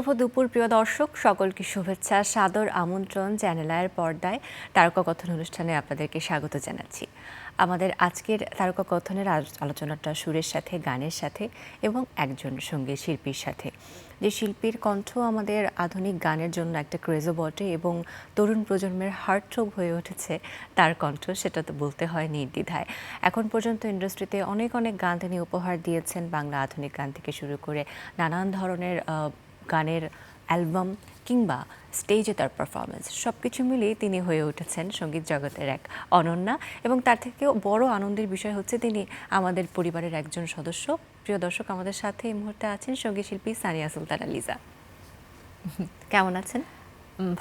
শুভ দুপুর প্রিয় দর্শক, সকলকে শুভেচ্ছা, সাদর আমন্ত্রণ চ্যানেল আয়ের পর্দায় তারকা কথন অনুষ্ঠানে আপনাদেরকে স্বাগত জানাচ্ছি। আমাদের আজকের তারকা কথনের আলোচনাটা সুরের সাথে, গানের সাথে এবং একজন সঙ্গীত শিল্পীর সাথে। যে শিল্পীর কণ্ঠ আমাদের আধুনিক গানের জন্য একটা ক্রেজও বটে এবং তরুণ প্রজন্মের হার্টথ্রোব হয়ে উঠেছে তার কণ্ঠ, সেটা তো বলতে হয় নির্দ্বিধায়। এখন পর্যন্ত ইন্ডাস্ট্রিতে অনেক অনেক গান তিনি উপহার দিয়েছেন, বাংলা আধুনিক গান থেকে শুরু করে নানান ধরনের গানের অ্যালবাম কিংবা স্টেজে তার পারফরমেন্স, সব কিছু মিলিয়ে তিনি হয়ে উঠেছেন সঙ্গীত জগতের এক অনন্যা। এবং তার থেকেও বড় আনন্দের বিষয় হচ্ছে তিনি আমাদের পরিবারের একজন সদস্য। প্রিয় দর্শক, আমাদের সাথে এই মুহূর্তে আছেন সঙ্গীত শিল্পী সানিয়া সুলতানা লিজা। কেমন আছেন?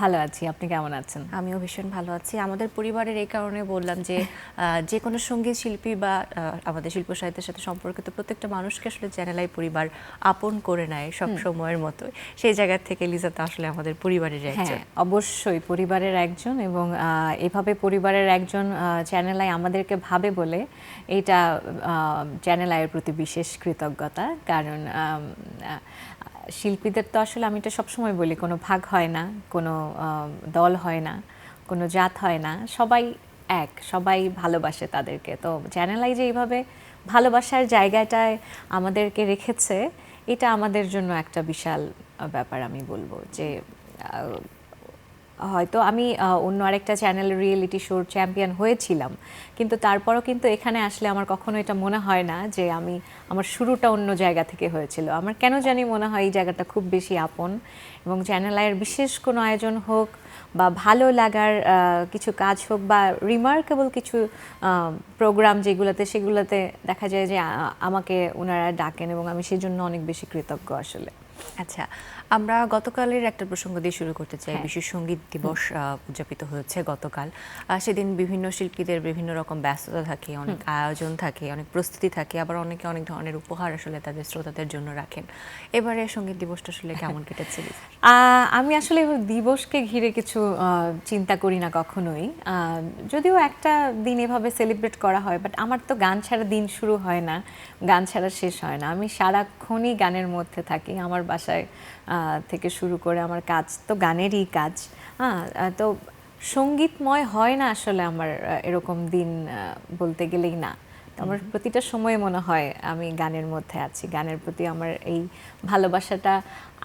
ভালো আছি, আপনি কেমন আছেন? আমিও ভীষণ ভালো আছি। আমাদের পরিবারের এই কারণে বললাম যে যে কোনো সঙ্গীত শিল্পী বা আমাদের শিল্প সাহিত্যের সাথে সম্পর্কিত প্রত্যেকটা মানুষকে আসলে চ্যানেলাই পরিবার আপন করে নেয় সব সময়ের মতো। সেই জায়গা থেকে লিজা তো আসলে আমাদের পরিবারের একজন। অবশ্যই পরিবারের একজন, এবং এভাবে পরিবারের একজন চ্যানেল আই আমাদেরকে ভাবে বলে এইটা চ্যানেল আইয়ের প্রতি বিশেষ কৃতজ্ঞতা। কারণ শিল্পীদের তো আসলে আমি এটা সবসময় বলি, কোনো ভাগ হয় না, কোনো দল হয় না, কোনো জাত হয় না, সবাই এক, সবাই ভালোবাসে তাদেরকে। তো চ্যানেল আই যে এইভাবে ভালোবাসার জায়গাটায় আমাদেরকে রেখেছে, এটা আমাদের জন্য একটা বিশাল ব্যাপার। আমি বলবো যে হয়তো আমি অন্য আরেকটা চ্যানেলের রিয়েলিটি শোর চ্যাম্পিয়ন হয়েছিলাম, কিন্তু তারপরও কিন্তু এখানে আসলে আমার কখনো এটা মনে হয় না যে আমার শুরুটা অন্য জায়গা থেকে হয়েছিল। আমার কেন জানি মনে হয় এই জায়গাটা খুব বেশি আপন, এবং চ্যানেল আইয়ের বিশেষ কোনো আয়োজন হোক বা ভালো লাগার কিছু কাজ হোক বা রিমার্কেবল কিছু প্রোগ্রাম সেগুলোতে দেখা যায় যে আমাকে ওনারা ডাকেন, এবং আমি সেজন্য অনেক বেশি কৃতজ্ঞ আসলে। আচ্ছা, আমরা গতকালের একটা প্রসঙ্গ দিয়ে শুরু করতে চাই। বিশ্ব সঙ্গীত দিবস উদযাপিত হয়েছে গতকাল। সেদিন বিভিন্ন শিল্পীদের বিভিন্ন রকম ব্যস্ততা থাকে, অনেক আয়োজন থাকে, অনেক প্রস্তুতি থাকে, আবার অনেকে অনেক ধরনের উপহার আসলে তাদের শ্রোতাদের জন্য রাখেন। এবারে সঙ্গীত দিবসটা আসলে কেমন কেটেছিল? আমি আসলে দিবসকে ঘিরে কিছু চিন্তা করি না কখনোই, যদিও একটা দিন এভাবে সেলিব্রেট করা হয়, বাট আমার তো গান ছাড়া দিন শুরু হয় না, গান ছাড়া শেষ হয় না। আমি সারাক্ষণই গানের মধ্যে থাকি। আমার বাসায় থেকে শুরু করে আমার কাজ তো গানেরই কাজ। তো সঙ্গীতময় হয় না আসলে আমার এরকম দিন বলতে গেলেই না। আমার প্রতিটা সময় মনে হয় আমি গানের মধ্যে আছি, গানের প্রতি আমার এই ভালোবাসাটা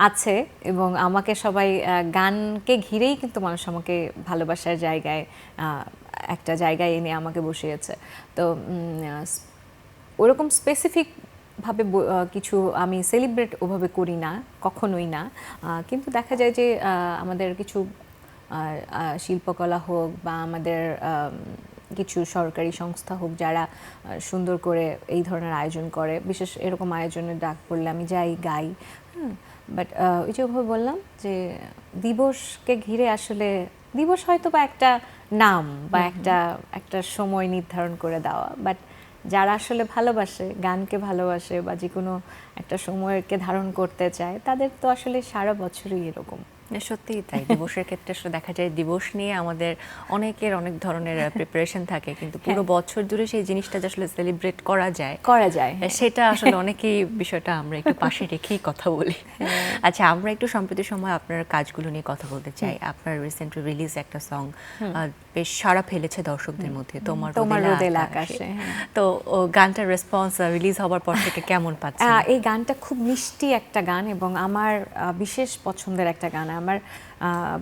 আছে, এবং আমাকে সবাই গানকে ঘিরেই কিন্তু মানুষ আমাকে ভালোবাসার জায়গায় একটা জায়গায় এনে আমাকে বসিয়েছে। তো ওরকম স্পেসিফিক ভাবে কিছু আমি সেলিব্রেট ওভাবে করি না, কখনোই না। কিন্তু দেখা যায় যে আমাদের কিছু শিল্পকলা হোক বা আমাদের কিছু সরকারি সংস্থা হোক, যারা সুন্দর করে এই ধরনের আয়োজন করে, বিশেষ এরকম আয়োজনের ডাক পড়লে আমি যাই, গাই। বাট ওই যে বললাম যে দিবসকে ঘিরে আসলে দিবস হয়তো বা একটা নাম বা একটা সময় নির্ধারণ করে দেওয়া, বাট যারা আসলে ভালোবাসে, গানকে ভালোবাসে বা যে কোনো একটা সময়কে ধারণ করতে চায়, তাদের তো আসলে সারা বছরই এরকম। সত্যিই তাই। দিবসের ক্ষেত্রে আসলে দেখা যায় দিবস নিয়ে আমাদের অনেকের অনেক ধরনের প্রিপারেশন থাকে, কিন্তু পুরো বছর জুড়ে সেই জিনিসটা যে আসলে সেলিব্রেট করা যায় সেটা আসলে অনেকেই বিষয়টা আমরা একটু পাশে রেখেই কথা বলি। আচ্ছা, আমরা একটু সম্প্রতি সময় আপনার কাজগুলো নিয়ে কথা বলতে চাই। আপনার রিসেন্টলি রিলিজ একটা সং বেশ সাড়া ফেলেছে দর্শকদের মধ্যে, তোমার রোদেলা আকাশে। তো গানটার রেসপন্স রিলিজ হওয়ার পর থেকে কেমন পাচ্ছেন? এই গানটা খুব মিষ্টি একটা গান এবং আমার বিশেষ পছন্দের একটা গান। আমার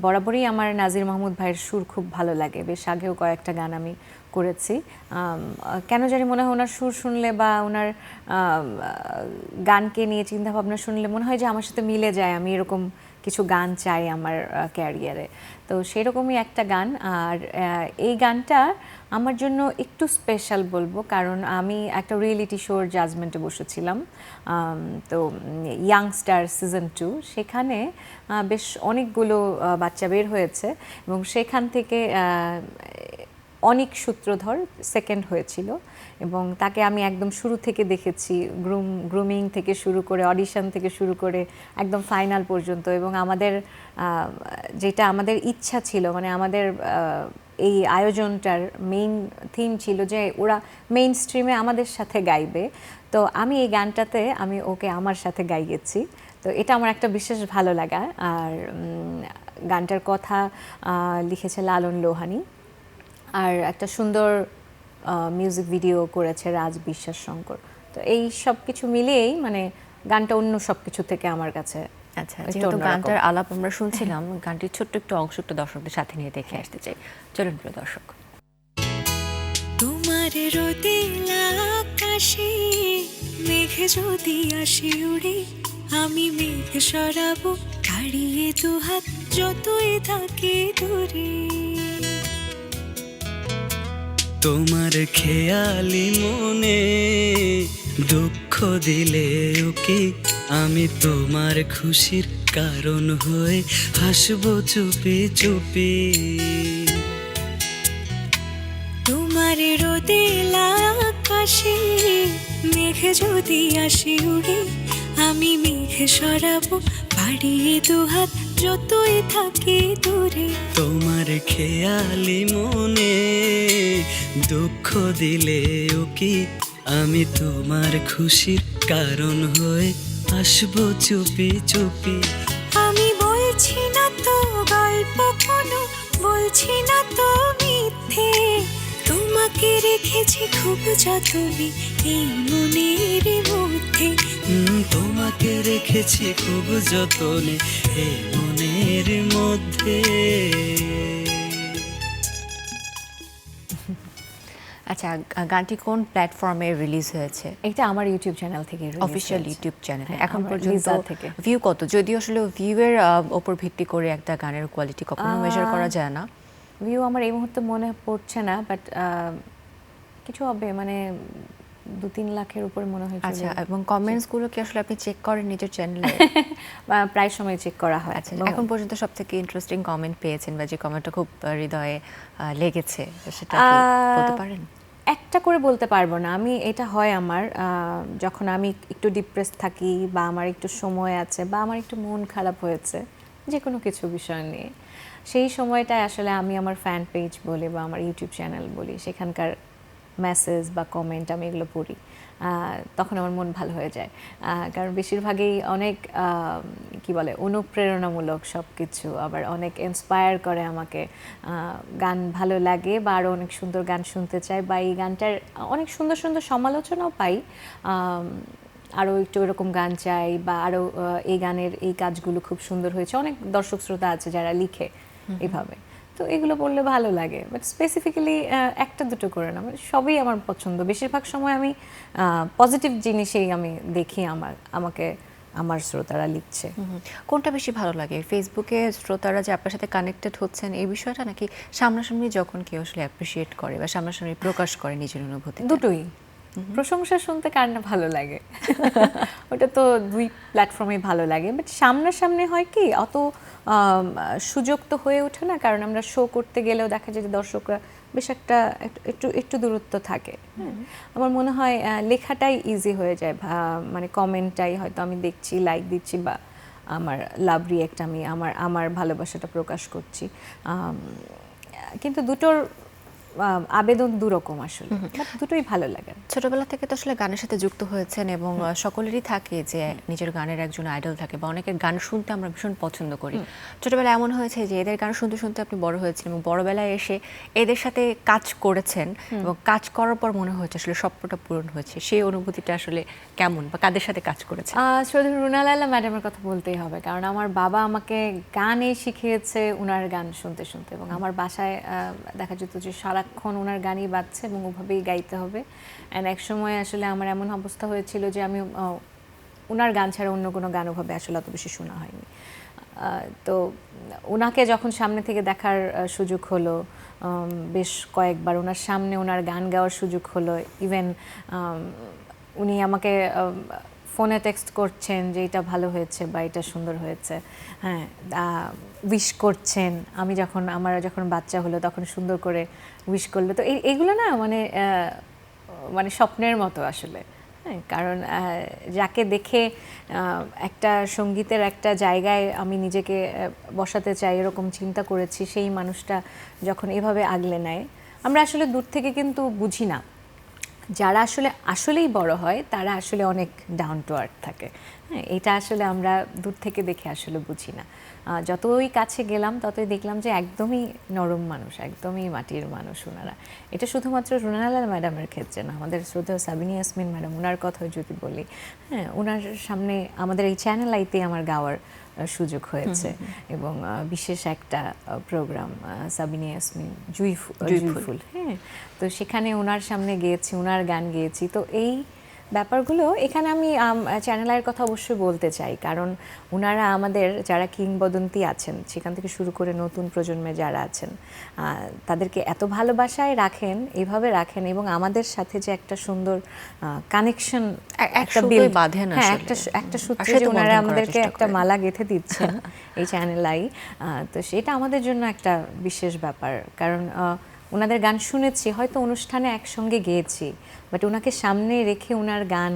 বরাবরই আমার নাজির মাহমুদ ভাইয়ের সুর খুব ভালো লাগে। বেশ আগেও কয়েকটা গান আমি করেছি। কেন জানি মনে হয় ওনার সুর শুনলে বা ওনার গানকে নিয়ে চিন্তাভাবনা শুনলে মনে হয় যে আমার সাথে মিলে যায়, আমি এরকম কিছু গান চাই আমার ক্যারিয়ারে। তো সেরকমই একটা গান। আর এই গানটা আমার জন্য একটু স্পেশাল বলবো, কারণ আমি একটা রিয়েলিটি শোর জাজমেন্টে বসেছিলাম, তো ইয়াংস্টার সিজন 2। সেখানে বেশ অনেকগুলো বাচ্চা বের হয়েছে, এবং সেখান থেকে অনেক সূত্রধর সেকেন্ড হয়েছিল, এবং তাকে আমি একদম শুরু থেকে দেখেছি, গ্রুমিং থেকে শুরু করে, অডিশন থেকে শুরু করে একদম ফাইনাল পর্যন্ত। এবং যেটা আমাদের ইচ্ছা ছিল, মানে আমাদের এই আয়োজনটার মেইন থিম ছিল যে ওরা মেইন স্ট্রিমে আমাদের সাথে গাইবে। তো আমি এই গানটাতে আমি ওকে আমার সাথে গাইয়েছি। তো এটা আমার একটা বিশেষ ভালো লাগা। আর গানটার কথা লিখেছে লালন লোহানী, আর একটা সুন্দর মিউজিক ভিডিও করেছে রাজ বিশ্বাস শঙ্কর। তো এই সব কিছু মিলিয়েই মানে গানটা অন্য সব কিছু থেকে আমার কাছে আচ্ছা, একটু যেহেতু অন্যরকম। গানটার আলাপ আমরা শুনছিলাম, গানটির ছোট্ট একটু অংশ একটু দর্শকদের সাথে নিয়ে দেখে আসতে চাই। চলুন প্রিয় দর্শক। তোমার রোদেলা আকাশে মেঘ যদি আসে উড়ে, আমি মেঘ সরাবো ছাড়িয়ে দুহাত যতই থাকে দূরে। তোমার খেয়ালি মনে দুঃখ দিলে ওকে, আমি তোমার খুশির কারণ হয়ে হাসবো চুপি চুপি। তোমার রোদেলা আকাশে মেঘ যদি আসে উড়ে, আমি মেঘ সরাবো বাড়িয়ে দুহাত যতই থাকে দূরে। তোমার খেয়ালি মনে দুঃখ দিলে ওকে, আমি তোমার খুশির কারণ হয়ে হাসবো চুপি চুপি। আমি বলছি না তো গল্প কোনো, বলছি না তো মিথ্যে, তোমাকে রেখেছি খুব যতনে এই মনের মধ্যে। তোমাকে রেখেছি খুব যতনে এই মনের মধ্যে। আচ্ছা, গানটি কোন প্ল্যাটফর্মে রিলিজ হয়েছে? এটা আমার ইউটিউব চ্যানেল থেকে অফিশিয়াল ইউটিউব চ্যানেলে। হ্যাঁ, এখন আমার পর্যন্ত লিজা থেকে। ভিউ কত? যদিও আসলে ভিউয়ের ওপর ভিত্তি করে একটা গানের কোয়ালিটি কখনো মেজার করা যায় না। ভিউ আমার এই মুহূর্তে মনে পড়ছে না, বাট কিছু হবে মানে 2-3 লাখের উপর মনে হয়। আচ্ছা, এবং কমেন্টস গুলো কি আসলে আপনি চেক করেন নিজের চ্যানেলে? প্রায় সময় চেক করা হয়। আচ্ছা, এখন পর্যন্ত সবথেকে ইন্টারেস্টিং কমেন্ট পেয়েছেন বা যে কমেন্টটা খুব হৃদয়ে লেগেছে, সেটা কি বলতে পারেন? একটা করে বলতে পারবো না আমি। এটা হয় আমার যখন আমি একটু ডিপ্রেস থাকি বা আমার একটু সময় আছে বা আমার একটু মন খারাপ হয়েছে যে কোনো কিছু বিষয় নিয়ে, সেই সময়টায় আসলে আমি আমার ফ্যান পেজ বলি বা আমার ইউটিউব চ্যানেল বলি, সেখানকার মেসেজ বা কমেন্ট আমি এগুলো পড়ি। তখন আমার মন ভালো হয়ে যায়, কারণ বেশিরভাগই অনেক কি বলে অনুপ্রেরণামূলক সব কিছু, আবার অনেক ইন্সপায়ার করে আমাকে। গান ভালো লাগে বা আরও অনেক সুন্দর গান শুনতে চাই, বা এই গানটার অনেক সুন্দর সুন্দর সমালোচনাও পাই, আরও একটু এরকম গান চাই, বা আরও এই গানের এই কাজগুলো খুব সুন্দর হয়েছে। অনেক দর্শক শ্রোতা আছে যারা লিখে এভাবে, তো এগুলো পড়লে ভালো লাগে। বাট স্পেসিফিক্যালি একটা দুটো করে না, মানে সবই আমার পছন্দ। বেশিরভাগ সময় আমি পজিটিভ জিনিসেই আমি দেখি আমাকে আমার শ্রোতারা লিখছে। কোনটা বেশি ভালো লাগে, ফেসবুকে শ্রোতারা যে আপনার সাথে কানেক্টেড হচ্ছেন এই বিষয়টা, নাকি সামনাসামনি যখন কেউ আসলে অ্যাপ্রিসিয়েট করে বা সামনাসামনি প্রকাশ করে নিজের অনুভূতি? দুটোই। প্রশংসা শুনতে কার না ভালো লাগে, ওটা তো দুই প্ল্যাটফর্মে ভালো লাগে। বাট সামনাসামনি হয় কি অত সুযোগ তো হয়ে ওঠে না, কারণ আমরা শো করতে গেলেও দেখা যায় যে দর্শকরা বেশ একটা একটু দূরত্ব থাকে। আমার মনে হয় লেখাটাই ইজি হয়ে যায়, মানে কমেন্টটাই হয়তো আমি দেখছি, লাইক দিচ্ছি, বা আমার লাভ রিয়েক্ট আমি আমার ভালোবাসাটা প্রকাশ করছি। কিন্তু দুটোর আবেদন দুরকম আসলে, বাট দুটোই ভালো লাগে। ছোটবেলা থেকে তো আসলে গানের সাথে যুক্ত হয়েছেন, এবং সকলেরই থাকে যে নিজের গানের একজন আইডল থাকে, বা অনেকের গান শুনতে আমরা ভীষণ পছন্দ করি। ছোটবেলায় এমন হয়েছে যে এদের গান শুনতে শুনতে আপনি বড় হয়েছেন, এবং বড়বেলায় এসে এদের সাথে কাজ করেছেন, এবং কাজ করার পর মনে হয়েছে আসলে স্বপ্নটা পূরণ হয়েছে। সেই অনুভূতিটা আসলে কেমন, বা কাদের সাথে কাজ করেছে? শুধু রুনা লায়লা ম্যাডামের কথা বলতেই হবে, কারণ আমার বাবা আমাকে গানে শিখিয়েছে ওনার গান শুনতে শুনতে, এবং আমার বাসায় দেখা যেত যে সারাক্ষণ ওনার গানই বাজছে এবং ওভাবেই গাইতে হবে। অ্যান্ড এক সময় আসলে আমার এমন অবস্থা হয়েছিল যে আমি ওনার গান ছাড়া অন্য কোনো গান ওভাবে আসলে অত বেশি শোনা হয়নি। তো ওনাকে যখন সামনে থেকে দেখার সুযোগ হলো, বেশ কয়েকবার ওনার সামনে ওনার গান গাওয়ার সুযোগ হলো। ইভেন উনি আমাকে ফোনে টেক্সট করছেন যে এটা ভালো হয়েছে বা এটা সুন্দর হয়েছে, হ্যাঁ, উইশ করছেন। আমার যখন বাচ্চা হলো তখন সুন্দর করে উইশ করলো। তো এইগুলো না মানে স্বপ্নের মতো আসলে। হ্যাঁ, কারণ যাকে দেখে একটা সঙ্গীতের একটা জায়গায় আমি নিজেকে বসাতে চাই এরকম চিন্তা করেছি, সেই মানুষটা যখন এভাবে আগলে নেয়, আমরা আসলে দূর থেকে কিন্তু বুঝি না। যারা আসলেই বড় হয় তারা আসলে অনেক ডাউন টু আর্থ থাকে। হ্যাঁ, এটা আসলে আমরা দূর থেকে দেখে আসলে বুঝি না। যতই কাছে গেলাম ততই দেখলাম যে একদমই নরম মানুষ, একদমই মাটির মানুষ ওনারা। এটা শুধুমাত্র রুনালা ম্যাডামের ক্ষেত্রে না, আমাদের শ্রদ্ধেয় সাবিনা ইয়াসমিন ম্যাডাম, ওনার কথা যদি বলি, হ্যাঁ, ওনার সামনে আমাদের এই চ্যানেল আইতে আমার গাওয়ার সুযোগ হয়েছে এবং বিশেষ একটা প্রোগ্রাম সাবিনা ইয়াসমিন জুঁইফুল, হ্যাঁ, তো সেখানে ওনার সামনে গেয়েছি, ওনার গান গেয়েছি। তো এই ব্যাপারগুলো এখানে আমি চ্যানেল আইয়ের কথা অবশ্যই বলতে চাই, কারণ ওনারা আমাদের যারা কিংবদন্তি আছেন সেখান থেকে শুরু করে নতুন প্রজন্মে যারা আছেন তাদেরকে এত ভালোবাসায় রাখেন, এইভাবে রাখেন, এবং আমাদের সাথে যে একটা সুন্দর কানেকশন একটা বিল বাঁধেন, হ্যাঁ, একটা সূত্রে যে ওনারা আমাদেরকে একটা মালা গেঁথে দিচ্ছেন এই চ্যানেল আই, তো সেটা আমাদের জন্য একটা বিশেষ ব্যাপার। কারণ ওনাদের গান শুনেছি, হয়তো অনুষ্ঠানে একসঙ্গে গেয়েছি, বাট ওনাকে সামনে রেখে ওনার গান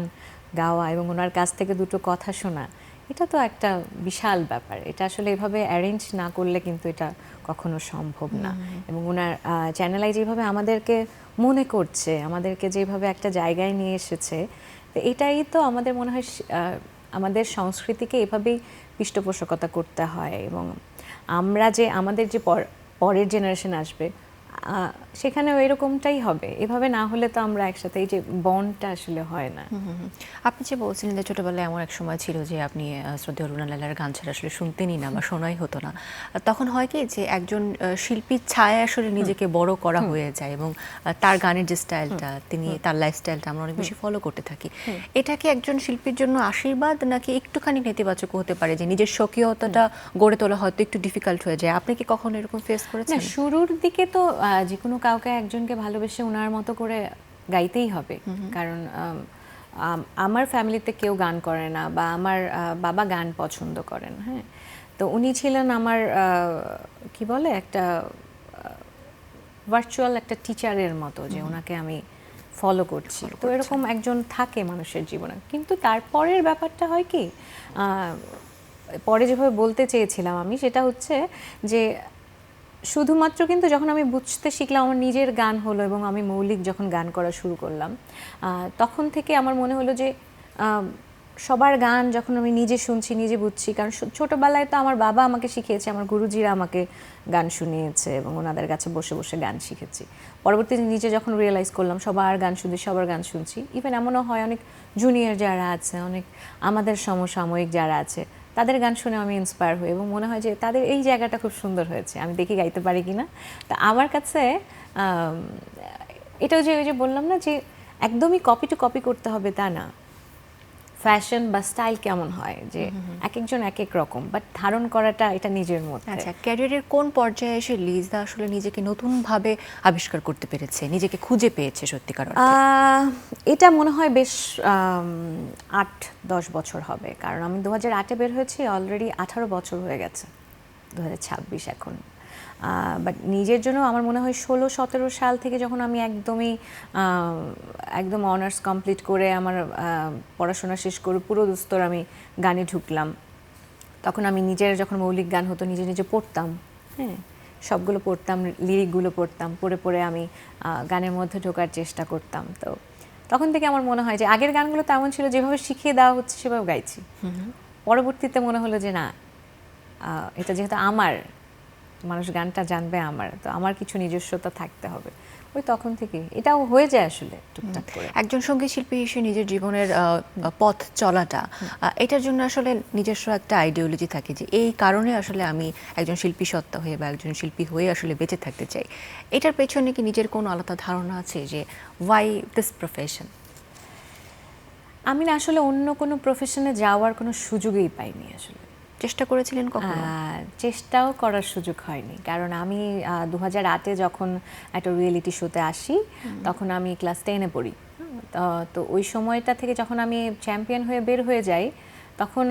গাওয়া এবং ওনার কাছ থেকে দুটো কথা শোনা, এটা তো একটা বিশাল ব্যাপার। এটা আসলে এভাবে অ্যারেঞ্জ না করলে কিন্তু এটা কখনো সম্ভব না। এবং ওনার চ্যানেল আই যেভাবে আমাদেরকে মনে করছে, আমাদেরকে যেভাবে একটা জায়গায় নিয়ে এসেছে, তো এটাই তো আমাদের মনে হয় আমাদের সংস্কৃতিকে এভাবেই পৃষ্ঠপোষকতা করতে হয়। এবং আমরা যে আমাদের যে পরের জেনারেশন আসবে সেখানেও এরকমটাই হবে। এভাবে না হলে তো আমরা একসাথে এই যে বন্ডটা আসলে হয় না। আপনি যে বলছিলেন যে ছোটবেলায় এমন এক সময় ছিল যে আপনি শ্রদ্ধেয় রুনা লায়লার গান ছাড়া আসলে শুনতেনই না বা শোনাই হতো না, তখন হয় কি যে একজন শিল্পীর ছায়া আসলে নিজেকে বড় করা হয়ে যায় এবং তার গানের যে স্টাইলটা, তিনি তার লাইফস্টাইলটা আমরা অনেক বেশি ফলো করতে থাকি। এটা কি একজন শিল্পীর জন্য আশীর্বাদ নাকি একটুখানি নেতিবাচক হতে পারে, যে নিজের স্বকীয়তাটা গড়ে তোলা হয়তো একটু ডিফিকাল্ট হয়ে যায়? আপনি কি কখনো এরকম ফেস না, করেছেন? শুরুর দিকে তো যে কোনো কাউকে একজনকে ভালোবেসে ওনার মতো করে গাইতেই হবে। কারণ আমার ফ্যামিলিতে কেউ গান করে না, বা আমার বাবা গান পছন্দ করেন, হ্যাঁ, তো উনি ছিলেন আমার কি বলে একটা ভার্চুয়াল একটা টিচারের মতো, যে ওনাকে আমি ফলো করছি। তো এরকম একজন থাকে মানুষের জীবনে। কিন্তু তারপরের ব্যাপারটা হয় কি, পরে যেভাবে বলতে চেয়েছিলাম আমি, সেটা হচ্ছে যে শুধুমাত্র কিন্তু যখন আমি বুঝতে শিখলাম, আমার নিজের গান হলো এবং আমি মৌলিক যখন গান করা শুরু করলাম, তখন থেকে আমার মনে হলো যে সবার গান যখন আমি নিজে শুনছি, নিজে বুঝছি, কারণ ছোটোবেলায় তো আমার বাবা আমাকে শিখিয়েছে, আমার গুরুজিরা আমাকে গান শুনিয়েছে এবং ওনাদের কাছে বসে বসে গান শিখেছি। পরবর্তীতে নিজে যখন রিয়েলাইজ করলাম সবার গান শুনছি, সবার গান শুনছি, ইভেন এমনও হয় অনেক জুনিয়র যারা আছে, অনেক আমাদের সমসাময়িক যারা আছে, তাদের গান শুনে আমি ইন্সপায়ার হই এবং মনে হয় যে তাদের এই জায়গাটা খুব সুন্দর হয়েছে, আমি দেখি গাইতে পারি কিনা। তা আমার কাছে এটাও যে ওই যে বললাম না যে একদমই কপি টু কপি করতে হবে তা না। ফ্যাশন বা স্টাইল কেমন হয়, যে এক একজন এক এক রকম, বাট ধারণ করাটা এটা নিজের মধ্যে। আচ্ছা, ক্যারিয়ারের কোন পর্যায়ে এসে লিজা আসলে নিজেকে নতুনভাবে আবিষ্কার করতে পেরেছে, নিজেকে খুঁজে পেয়েছে সত্যিকার অর্থে? এটা মনে হয় বেশ 8-10 বছর হবে, কারণ আমি 2008-এ বের হয়েছি, অলরেডি 18 বছর হয়ে গেছে, 2026 এখন। বাট নিজের জন্য আমার মনে হয় 16-17 সাল থেকে, যখন আমি একদম অনার্স কমপ্লিট করে আমার পড়াশোনা শেষ করে পুরো দুস্তর আমি গানে ঢুকলাম, তখন আমি নিজের যখন মৌলিক গান হতো নিজে নিজে পড়তাম, হ্যাঁ, সবগুলো পড়তাম, লিরিকগুলো পড়তাম, পড়ে পড়ে আমি গানের মধ্যে ঢোকার চেষ্টা করতাম। তো তখন থেকে আমার মনে হয় যে আগের গানগুলো তেমন ছিল, যেভাবে শিখিয়ে দেওয়া হচ্ছে সেভাবে গাইছি। পরবর্তীতে মনে হলো যে না, এটা যেহেতু আমার, মানুষ গানটা জানবে আমার, তো আমার কিছু নিজস্বতা থাকতে হবে। ওই তখন থেকে এটাও হয়ে যায় আসলে টুকটাক করে। একজন সঙ্গীত শিল্পী হিসেবে নিজের জীবনের পথ চলাটা, এটার জন্য আসলে নিজস্ব একটা আইডিওলজি থাকে যে এই কারণে আসলে আমি একজন শিল্পী সত্তা হয়ে বা একজন শিল্পী হয়ে আসলে বেঁচে থাকতে চাই। এটার পেছনে কি নিজের কোনো আলাদা ধারণা আছে যে ওয়াই দিস প্রফেশন? আমি না আসলে অন্য কোনো প্রফেশনে যাওয়ার কোনো সুযোগই পাইনি আসলে। চেষ্টা করেছিলেন কখনো? চেষ্টাও করার সুযোগ হয়নি, কারণ আমি 2008-এ যখন একটা রিয়েলিটি শোতে আসি, তখন আমি ক্লাস 10-এ পড়ি। তো ওই সময়টা থেকে যখন আমি চ্যাম্পিয়ন হয়ে বের হয়ে যাই, তখন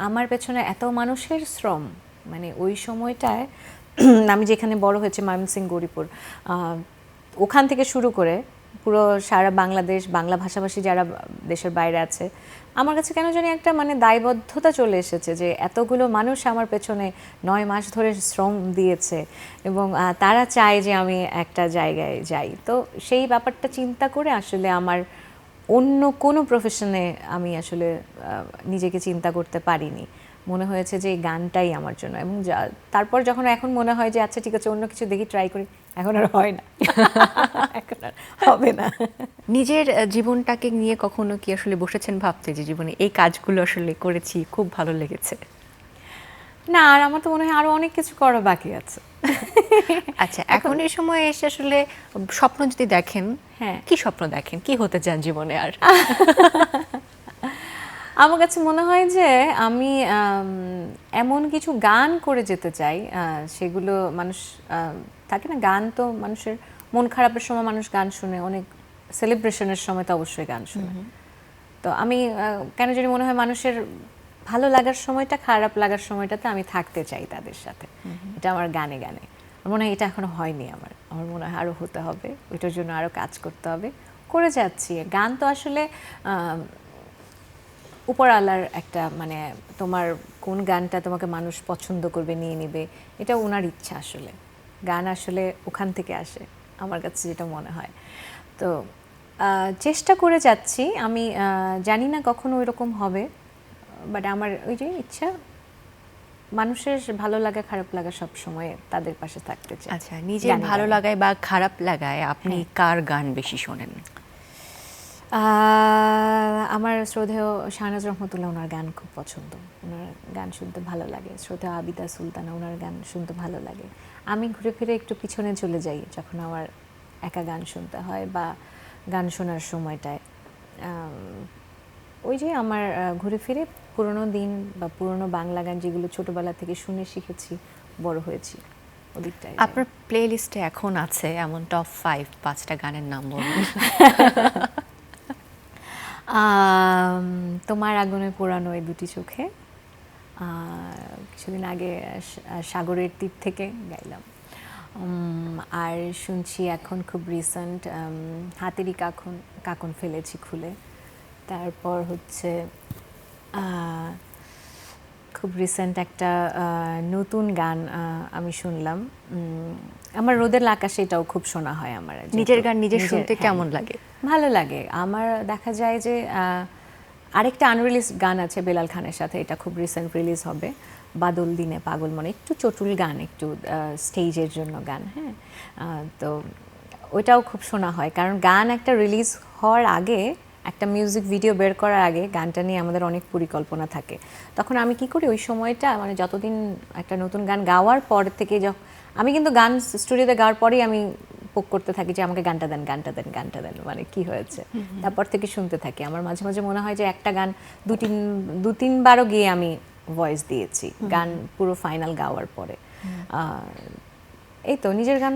আমার পেছনে এত মানুষের শ্রম, মানে ওই সময়টায় আমি যেখানে বড় হয়েছে ময়মনসিংহ গৌরীপুর, ওখান থেকে শুরু করে পুরো সারা বাংলাদেশ, বাংলা ভাষাভাষী যারা দেশের বাইরে আছে, আমার কাছে কেন জানি একটা মানে দায়বদ্ধতা চলে এসেছে যে এতগুলো মানুষ আমার পেছনে 9 মাস ধরে শ্রম দিয়েছে এবং তারা চায় যে আমি একটা জায়গায় যাই। তো সেই ব্যাপারটা চিন্তা করে আসলে আমার অন্য কোনো প্রফেশনে আমি আসলে নিজেকে চিন্তা করতে পারিনি। মনে হয়েছে যে এই গানটাই আমার জন্য, এবং তারপর যখন এখন মনে হয় যে আচ্ছা ঠিক আছে অন্য কিছু দেখি ট্রাই করি, এখন আর হয় না। এখন আর হবে না। নিজের জীবনটাকে নিয়ে কখনো কি আসলে বসেছেন ভাবতে যে জীবনে এই কাজগুলো আসলে করেছি, খুব ভালো লেগেছে? না, আর আমার তো মনে হয় আরো অনেক কিছু করা বাকি আছে। আচ্ছা, এখন এই সময় এসে আসলে স্বপ্ন যদি দেখেন, হ্যাঁ, কি স্বপ্ন দেখেন, কি হতে চান জীবনে? আর আমার কাছে মনে হয় যে আমি এমন কিছু গান করে যেতে চাই, সেগুলো মানুষ থাকে না, গান তো মানুষের মন খারাপের সময় মানুষ গান শুনে, অনেক সেলিব্রেশনের সময় তো অবশ্যই গান শুনে। তো আমি কেন জানি মনে হয় মানুষের ভালো লাগার সময়টা, খারাপ লাগার সময়টাতে আমি থাকতে চাই তাদের সাথে। এটা আমার গানে গানে আমার মনে হয় এটা এখনো হয়নি। আমার মনে হয় আরও হতে হবে, ওইটার জন্য আরও কাজ করতে হবে, করে যাচ্ছি। গান তো আসলে উপরওয়ালার একটা, মানে তোমার কোন গানটা তোমাকে মানুষ পছন্দ করবে, নিয়ে নেবে, এটা ওনার ইচ্ছা। আসলে গান আসলে ওখান থেকে আসে, আমার কাছে যেটা মনে হয়। তো চেষ্টা করে যাচ্ছি। আমি জানি না কখনো ওইরকম হবে, বাট আমার ওই যে ইচ্ছা, মানুষের ভালো লাগা খারাপ লাগা সব সময় তাদের পাশে থাকতে চাই। আচ্ছা, নিজের ভালো লাগায় বা খারাপ লাগায় আপনি কার গান বেশি শোনেন? আমার শ্রদ্ধেয় শাহনাজ রহমতুল্লাহ, ওনার গান খুব পছন্দ, ওনার গান শুনতে ভালো লাগে। শ্রদ্ধেয় আবিদা সুলতানা, ওনার গান শুনতে ভালো লাগে। আমি ঘুরে ফিরে একটু পিছনে চলে যাই যখন আমার একা গান শুনতে হয় বা গান শোনার সময়টায়। ওই যে আমার ঘুরে ফিরে পুরনো দিন বা পুরনো বাংলা গান যেগুলো ছোটবেলা থেকে শুনে শিখেছি, বড় হয়েছি, ওদিকটায়। আপনার প্লে লিস্টে এখন আছে এমন টপ 5-5টা গানের নাম বলুন। তোমার আগুনে পোড়ানো এই দুটি চোখে, কিছুদিন আগে সাগরের তীর থেকে গাইলাম। আর শুনছি এখন খুব রিসেন্ট হাতেরই কাকন ফেলেছি খুলে। তারপর হচ্ছে খুব রিসেন্ট একটা নতুন গান আমি শুনলাম, আমার রোদের আকাশে, এটাও খুব শোনা হয় আমার। নিজের গান নিজের শুনতে কেমন লাগে? ভালো লাগে আমার। দেখা যায় যে আরেকটা আনরিলিজ গান আছে বেলাল খানের সাথে, এটা খুব রিসেন্ট রিলিজ হবে, বাদল দিনে পাগল মনে, একটু চটুল গান, একটু স্টেজের জন্য গান। হ্যাঁ, তো ওইটাও খুব শোনা হয়, কারণ গান একটা রিলিজ হওয়ার আগে, একটা মিউজিক ভিডিও বের করার আগে গানটা নিয়ে আমাদের অনেক পরিকল্পনা থাকে। তখন আমি কি করি ওই সময়টা, মানে যতদিন একটা নতুন গান গাওয়ার পর থেকে, আমি কিন্তু গান স্টুডিওতে গাওয়ার পরেই আমি পোক করতে থাকি যে আমাকে গানটা দেন, গানটা দেন, গানটা দেন, মানে কি হয়েছে। তারপর থেকে শুনতে থাকি। আমার মাঝে মাঝে মনে হয় যে একটা গান দু তিনবারও গিয়ে আমি ভয়েস দিয়েছি গান পুরো ফাইনাল গাওয়ার পরে। এই তো নিজের গান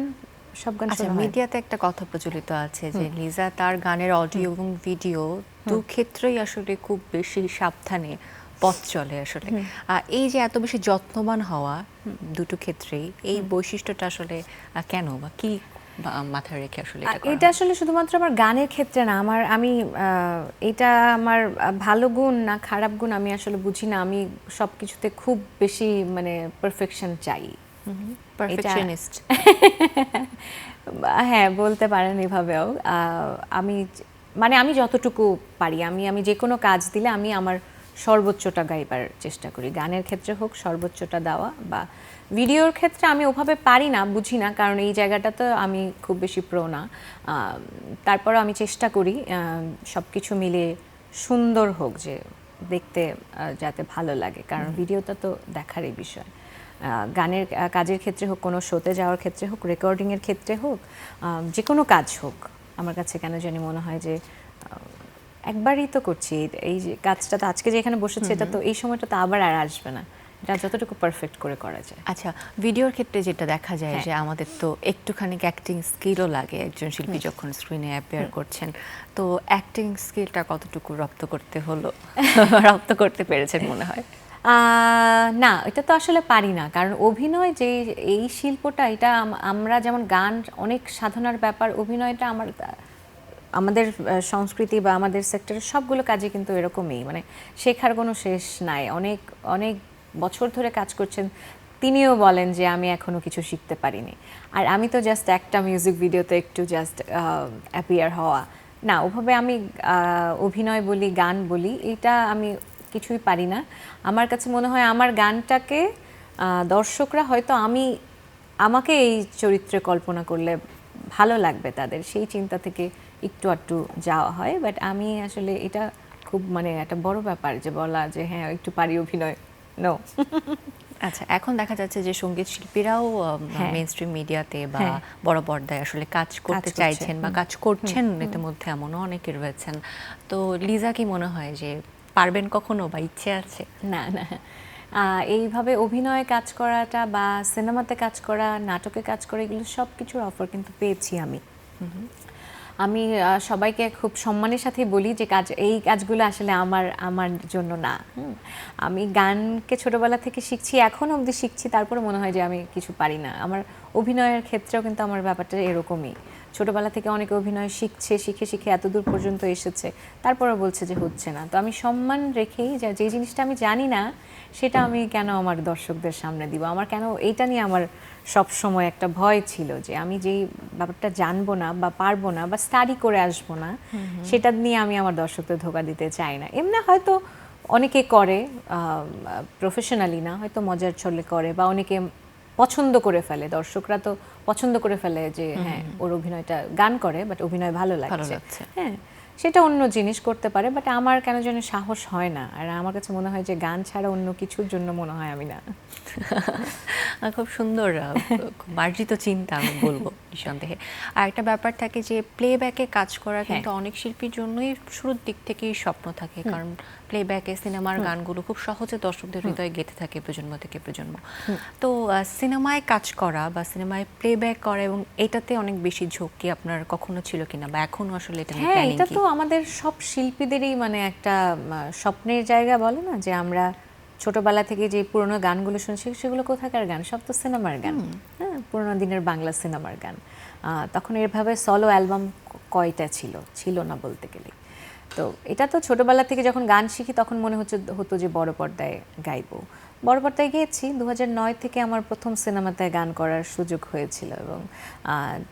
সব গান শোনা হয়। মিডিয়াতে একটা কথা প্রচলিত আছে যে লিজা তার গানের অডিও এবং ভিডিও দু ক্ষেত্রেই আসলে খুব বেশি সাবধানে পথ চলে আসলে। এই যে এত বেশি যত্নবান হওয়া দুটো ক্ষেত্রেই, এই বৈশিষ্ট্যটা আসলে কেন বা কি মাথায় রেখে আসলে এটা আসলে শুধুমাত্র আমার গানের ক্ষেত্রে না, আমি এটা আমার ভালো গুণ না খারাপ গুণ আমি আসলে বুঝি না। আমি সব কিছুতে খুব বেশি মানে পারফেকশন চাই। পারফেকশনিস্ট? হ্যাঁ, বলতে পারেন এভাবেও। আমি যতটুকু পারি, আমি যে কোনো কাজ দিলে আমি আমার সর্বোচ্চটা গাইবার চেষ্টা করি। গানের ক্ষেত্রে হোক সর্বোচ্চটা দেওয়া, বা ভিডিওর ক্ষেত্রে আমি ওভাবে পারি না, বুঝি না, কারণ এই জায়গাটা তো আমি খুব বেশি প্রো না। তারপর আমি চেষ্টা করি সব কিছু মিলে সুন্দর হোক, যে দেখতে যাতে ভালো লাগে, কারণ ভিডিওটা তো দেখারই বিষয়। গানের কাজের ক্ষেত্রে হোক, কোনো শোতে যাওয়ার ক্ষেত্রে হোক, রেকর্ডিংয়ের ক্ষেত্রে হোক, যে কোনো কাজ হোক, আমার কাছে কেন জানি মনে হয় যে একবারই তো করছি এই যে কাজটা, তো আজকে যে এখানে বসেছি, এটা তো এই সময়টা তো আবার আর আসবে না, এটা যতটুকু পারফেক্ট করে করা যায়। আচ্ছা, ভিডিওর ক্ষেত্রে যেটা দেখা যায় যে আমাদের তো একটুখানি অ্যাক্টিং স্কিলও লাগে একজন শিল্পী যখন স্ক্রিনে অ্যাপিয়ার করছেন, তো অ্যাক্টিং স্কিলটা কতটুকু রপ্ত করতে হলো, রপ্ত করতে পেরেছেন মনে হয়? না, এটা তো আসলে পারি না, কারণ অভিনয় যে এই শিল্পটা, এটা আমরা যেমন গান অনেক সাধনার ব্যাপার, অভিনয়টা আমাদের সংস্কৃতি বা আমাদের সেক্টরের সবগুলো কাজে কিন্তু এরকমই, মানে শেখার কোনো শেষ নাই। অনেক অনেক বছর ধরে কাজ করছেন, তিনিও বলেন যে আমি এখনো কিছু শিখতে পারিনি। আর আমি তো জাস্ট একটা মিউজিক ভিডিওতে একটু জাস্ট অ্যাপিয়ার হওয়া, না, ওভাবে আমি অভিনয় বলি, গান বলি, এটা আমি কিছুই পারি না। আমার কাছে মনে হয় আমার গানটাকে দর্শকরা হয়তো আমাকে এই চরিত্রে কল্পনা করলে ভালো লাগবে তাদের, সেই চিন্তা থেকে একটু আধটু যাওয়া হয়। বাট আমি আসলে এটা খুব মানে একটা বড় ব্যাপার যে বলা যে হ্যাঁ একটু পারি অভিনয়, নো। আচ্ছা, এখন দেখা যাচ্ছে যে সঙ্গীত শিল্পীরাও হ্যাঁ। মেইন স্ট্রিম মিডিয়াতে বা হ্যাঁ। বড় পর্দায় আসলে কাজ করতে করছে। চাইছেন বা কাজ করছেন, ইতিমধ্যে এমনও অনেকে রয়েছেন। তো লিজা কি মনে হয় যে পারবেন কখনো বা ইচ্ছে আছে? না না, এইভাবে অভিনয়ে কাজ করাটা বা সিনেমাতে কাজ করা, নাটকে কাজ করা, এগুলো সব কিছুর অফার কিন্তু পেয়েছি আমি। আমি সবাইকে খুব সম্মানের সাথেই বলি যে এই কাজগুলো আসলে আমার জন্য না। আমি গানকে ছোটবেলা থেকে শিখছি, এখনও অবধি শিখছি, তারপরে মনে হয় যে আমি কিছু পারি না। আমার অভিনয়ের ক্ষেত্রেও কিন্তু আমার ব্যাপারটা এরকমই। ছোটবেলা থেকে অনেকে অভিনয় শিখছে, শিখে শিখে এতদূর পর্যন্ত এসেছে, তারপরে বলছে যে হচ্ছে না। তো আমি সম্মান রেখেই যে জিনিসটা আমি জানি না সেটা আমি কেন আমার দর্শকদের সামনে দিব, আমার কেন এইটা নিয়ে আমার সব সময় একটা ভয় ছিল যে আমি যেই ব্যাপারটা জানবো না বা পারবো না বা স্টাডি করে আসবো না, সেটা নিয়ে আমি আমার দর্শকদের ধোঁকা দিতে চাই না। এমনি হয়তো অনেকে করে, প্রফেশনালি না, হয়তো মজার ছলে করে, বা অনেকে পছন্দ করে ফেলে, দর্শকরা তো পছন্দ করে ফেলে যে হ্যাঁ ওর অভিনয়টা, গান করে বাট অভিনয় ভালো লাগছে, হ্যাঁ সেটা অন্য জিনিস করতে পারে। বাট আমার কেন যেন সাহস হয় না, আর আমার কাছে মনে হয় যে গান ছাড়া অন্য কিছুর জন্য মনে হয় আমি না। খুব সুন্দর, খুব মার্জিত চিন্তা আমি বলবো নিঃসন্দেহে। আর একটা ব্যাপার থাকে যে প্লেব্যাকে কাজ করা কিন্তু অনেক শিল্পীর জন্যই শুরুর দিক থেকেই স্বপ্ন থাকে, কারণ প্লেব্যাকে সিনেমার গানগুলো খুব সহজে দর্শকদের হৃদয়ে গেঁথে থাকে প্রজন্ম থেকে প্রজন্ম। তো সিনেমায় কাজ করা বা সিনেমায় প্লেব্যাক করা এবং এটাতে অনেক বেশি ঝোঁক কি আপনার কখনো ছিল কিনা, বা এখনো আসলে এটা নিয়ে হ্যাঁ, প্ল্যানিং এটা কি? তো আমাদের সব শিল্পীদেরই মানে একটা স্বপ্নের জায়গা বলে না, যে আমরা ছোটবেলা থেকে যে পুরোনো গানগুলো শুনছি সেগুলো কোথাকার গান, সব তো সিনেমার গান, হ্যাঁ পুরোনো দিনের বাংলা সিনেমার গান। তখন এভাবে সলো অ্যালবাম কয়টা ছিল না বলতে গেলে। তো এটা তো ছোটবেলা থেকে যখন গান শিখি তখন মনে হতো যে বড় পর্দায় গাইবো। বড় পর্দায় গিয়েছি 2009 থেকে আমার প্রথম সিনেমাতে গান করার সুযোগ হয়েছিল, এবং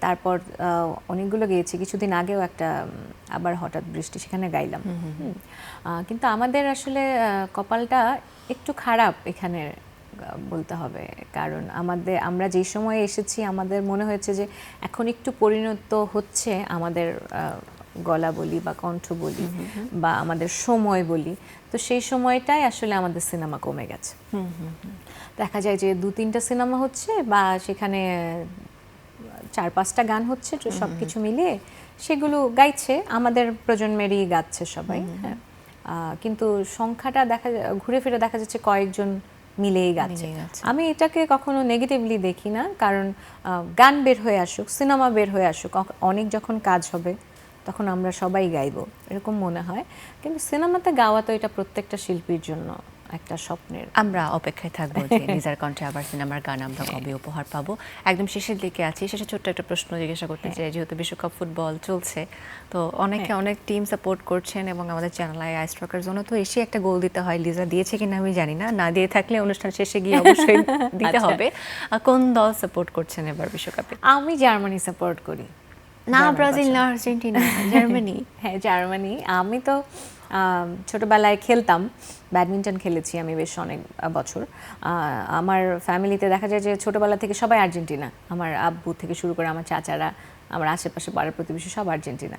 তারপর অনেকগুলো গিয়েছি। কিছুদিন আগেও একটা আবার হঠাৎ বৃষ্টি, সেখানে গাইলাম। কিন্তু আমাদের আসলে কপালটা একটু খারাপ এখানে বলতে হবে, কারণ আমরা যেই সময়ে এসেছি আমাদের মনে হয়েছে যে এখন একটু পরিণত হচ্ছে আমাদের গলা বলি বা কণ্ঠ বলি বা আমাদের সময় বলি, তো সেই সময়টাই আসলে আমাদের সিনেমা কমে গেছে। দেখা যায় যে 2-3টা সিনেমা হচ্ছে বা সেখানে 4-5টা গান হচ্ছে, তো সব কিছু মিলিয়ে সেগুলো গাইছে, আমাদের প্রজন্মেরই গাচ্ছে সবাই, হ্যাঁ কিন্তু সংখ্যাটা ঘুরে ফিরে দেখা যাচ্ছে কয়েকজন মিলেই গাচ্ছে। আমি এটাকে কখনো নেগেটিভলি দেখি না, কারণ গান বের হয়ে আসুক, সিনেমা বের হয়ে আসুক, অনেক যখন কাজ হবে তখন আমরা সবাই গাইবো এরকম মনে হয়। কিন্তু সিনেমাতে গাওয়া তো এটা প্রত্যেকটা শিল্পীর জন্য একটা স্বপ্নের। আমরা অপেক্ষায় থাকবো যে লিজার কণ্ঠে আবার সিনেমার গান আমরা কবে উপহার পাবো। একদম শেষের দিকে আছি, শেষে ছোট্ট একটা প্রশ্ন জিজ্ঞাসা করতে চাই, যেহেতু বিশ্বকাপ ফুটবল চলছে, তো অনেক টিম সাপোর্ট করছেন এবং আমাদের চ্যানেল আই স্ট্রাইকার জন্য তো এসে একটা গোল দিতে হয়। লিজা দিয়েছে কিনা আমি জানি না দিয়ে থাকলে অনুষ্ঠান শেষে গিয়ে অবশ্যই দিতে হবে। কোন দল সাপোর্ট করছেন এবার বিশ্বকাপে? আমি জার্মানি সাপোর্ট করি। না ব্রাজিল না আর্জেন্টিনা, জার্মানি। হ্যাঁ জার্মানি। আমি তো ছোটবেলায় খেলতাম, ব্যাডমিন্টন খেলেছি আমি বেশ অনেক বছর। আমার ফ্যামিলিতে দেখা যায় যে ছোটবেলা থেকে সবাই আর্জেন্টিনা, আমার আব্বু থেকে শুরু করে আমার চাচারা, আমার আশেপাশে পাড়ার প্রতিবেশী সব আর্জেন্টিনা।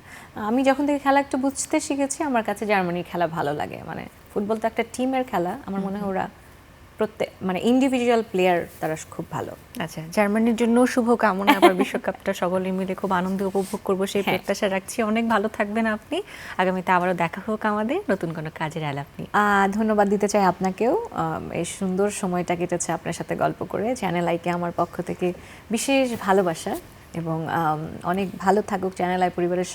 আমি যখন থেকে খেলা একটু বুঝতে শিখেছি, আমার কাছে জার্মানির খেলা ভালো লাগে। মানে ফুটবল তো একটা টিমের খেলা, আমার মনে হয় ওরা মানে ইন্ডিভিজুয়াল প্লেয়ার তারা খুব ভালো। আচ্ছা, জার্মানির জন্য শুভ কামনা। আবার বিশ্বকাপটা সকলে মিলে খুব আনন্দ উপভোগ করবো সেই প্রত্যাশা রাখছি। অনেক ভালো থাকবেন আপনি। আগামীতে আবারও দেখা হোক আমাদের নতুন কোনো কাজের আলাপ নিয়ে। ধন্যবাদ দিতে চাই আপনাকেও, এই সুন্দর সময়টা কেটেছে আপনার সাথে গল্প করে। চ্যানেল আইকে আমার পক্ষ থেকে বিশেষ ভালোবাসা, এবং অনেক ভালো থাকুক চ্যানেল আই পরিবারের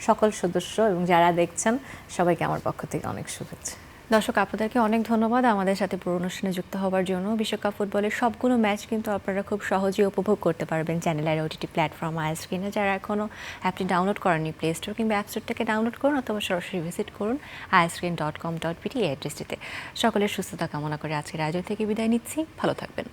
সকল সদস্য, এবং যারা দেখছেন সবাইকে আমার পক্ষ থেকে অনেক শুভেচ্ছা। দর্শক, আপনাদেরকে অনেক ধন্যবাদ আমাদের সাথে পুরো অনুষ্ঠানে যুক্ত হওয়ার জন্য। বিশ্বকাপ ফুটবলের সবগুলো ম্যাচ কিন্তু আপনারা খুব সহজেই উপভোগ করতে পারবেন চ্যানেলের ওটিটি প্ল্যাটফর্ম আইস্ক্রিনে। যারা এখনও অ্যাপটি ডাউনলোড করেননি, প্লে স্টোর কিংবা অ্যাপ স্টোর থেকে ডাউনলোড করুন, অথবা সরাসরি ভিজিট করুন iScreen.com.pt এই অ্যাড্রেসটিতে। সকলের সুস্থতা কামনা করে আজকের আয়োজন থেকে বিদায় নিচ্ছি। ভালো থাকবেন।